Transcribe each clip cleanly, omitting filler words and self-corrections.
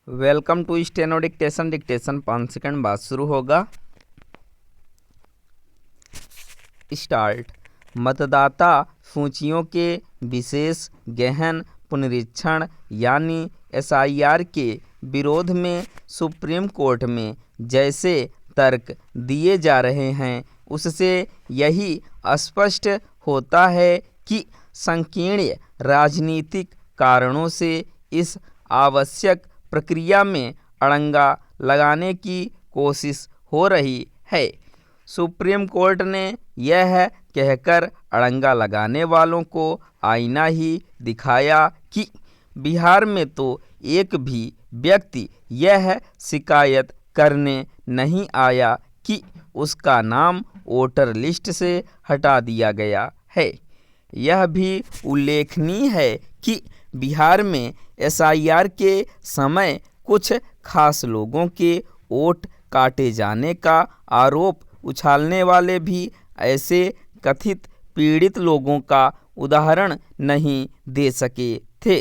Welcome to steno dictation. Dictation 5 second बाद शुरू होगा। स्टार्ट। मतदाता सूचियों के विशेष गहन पुनरीक्षण यानी SIR के विरोध में सुप्रीम कोर्ट में जैसे तर्क दिए जा रहे हैं, उससे यही स्पष्ट होता है कि संकीर्ण राजनीतिक कारणों से इस आवश्यक प्रक्रिया में अड़ंगा लगाने की कोशिश हो रही है। सुप्रीम कोर्ट ने यह कहकर अड़ंगा लगाने वालों को आईना ही दिखाया कि बिहार में तो एक भी व्यक्ति यह शिकायत करने नहीं आया कि उसका नाम वोटर लिस्ट से हटा दिया गया है। यह भी उल्लेखनीय है कि बिहार में SIR के समय कुछ खास लोगों के वोट काटे जाने का आरोप उछालने वाले भी ऐसे कथित पीड़ित लोगों का उदाहरण नहीं दे सके थे।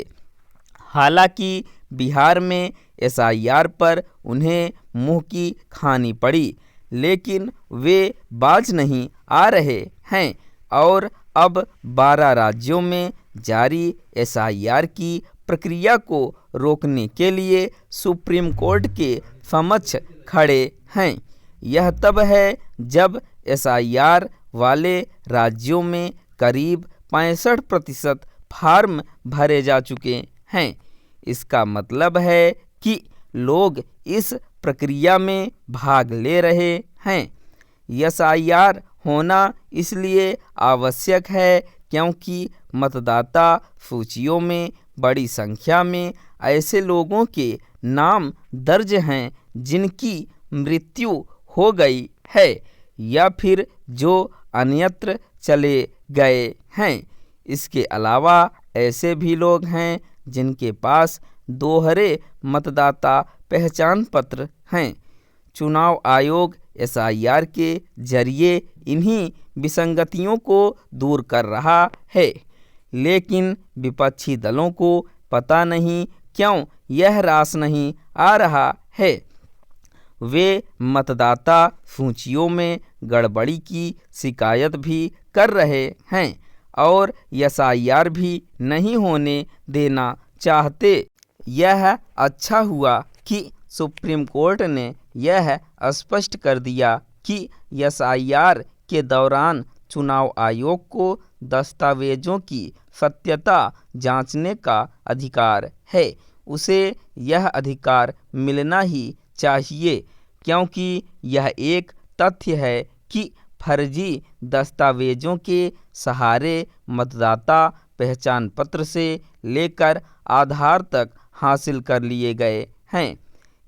हालांकि बिहार में SIR पर उन्हें मुंह की खानी पड़ी, लेकिन वे बाज नहीं आ रहे हैं और अब 12 राज्यों में जारी SIR की प्रक्रिया को रोकने के लिए सुप्रीम कोर्ट के समक्ष खड़े हैं। यह तब है जब SIR वाले राज्यों में करीब 65% फार्म भरे जा चुके हैं। इसका मतलब है कि लोग इस प्रक्रिया में भाग ले रहे हैं। SIR होना इसलिए आवश्यक है क्योंकि मतदाता सूचियों में बड़ी संख्या में ऐसे लोगों के नाम दर्ज हैं जिनकी मृत्यु हो गई है या फिर जो अन्यत्र चले गए हैं। इसके अलावा ऐसे भी लोग हैं जिनके पास दोहरे मतदाता पहचान पत्र हैं। चुनाव आयोग SIR के जरिए इन्हीं विसंगतियों को दूर कर रहा है, लेकिन विपक्षी दलों को पता नहीं क्यों यह रास नहीं आ रहा है। वे मतदाता सूचियों में गड़बड़ी की शिकायत भी कर रहे हैं और SIR भी नहीं होने देना चाहते। यह अच्छा हुआ कि सुप्रीम कोर्ट ने यह स्पष्ट कर दिया कि SIR के दौरान चुनाव आयोग को दस्तावेजों की सत्यता जांचने का अधिकार है। उसे यह अधिकार मिलना ही चाहिए क्योंकि यह एक तथ्य है कि फर्जी दस्तावेजों के सहारे मतदाता पहचान पत्र से लेकर आधार तक हासिल कर लिए गए हैं।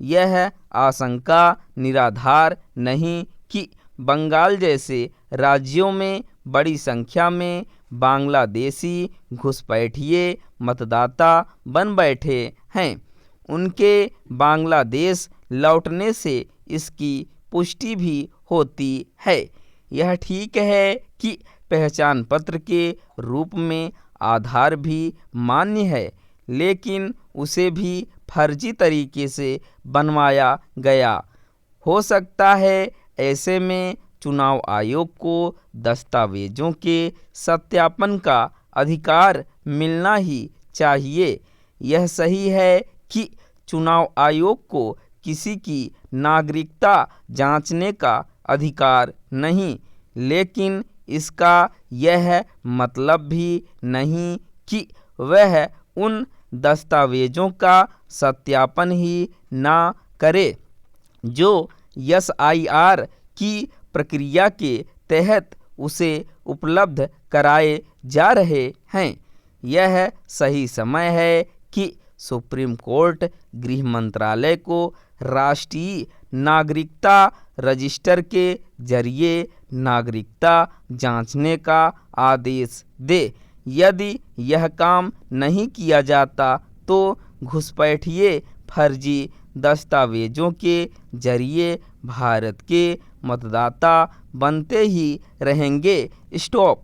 यह आशंका निराधार नहीं कि बंगाल जैसे राज्यों में बड़ी संख्या में बांग्लादेशी घुसपैठिए मतदाता बन बैठे हैं। उनके बांग्लादेश लौटने से इसकी पुष्टि भी होती है। यह ठीक है कि पहचान पत्र के रूप में आधार भी मान्य है, लेकिन उसे भी फर्जी तरीके से बनवाया गया हो सकता है। ऐसे में चुनाव आयोग को दस्तावेजों के सत्यापन का अधिकार मिलना ही चाहिए। यह सही है कि चुनाव आयोग को किसी की नागरिकता जांचने का अधिकार नहीं, लेकिन इसका यह मतलब भी नहीं कि वह उन दस्तावेजों का सत्यापन ही ना करे जो SIR की प्रक्रिया के तहत उसे उपलब्ध कराए जा रहे हैं। यह सही समय है कि सुप्रीम कोर्ट गृह मंत्रालय को राष्ट्रीय नागरिकता रजिस्टर के जरिए नागरिकता जांचने का आदेश दे। यदि यह काम नहीं किया जाता तो घुसपैठिए फर्जी दस्तावेजों के जरिए भारत के मतदाता बनते ही रहेंगे। स्टॉप।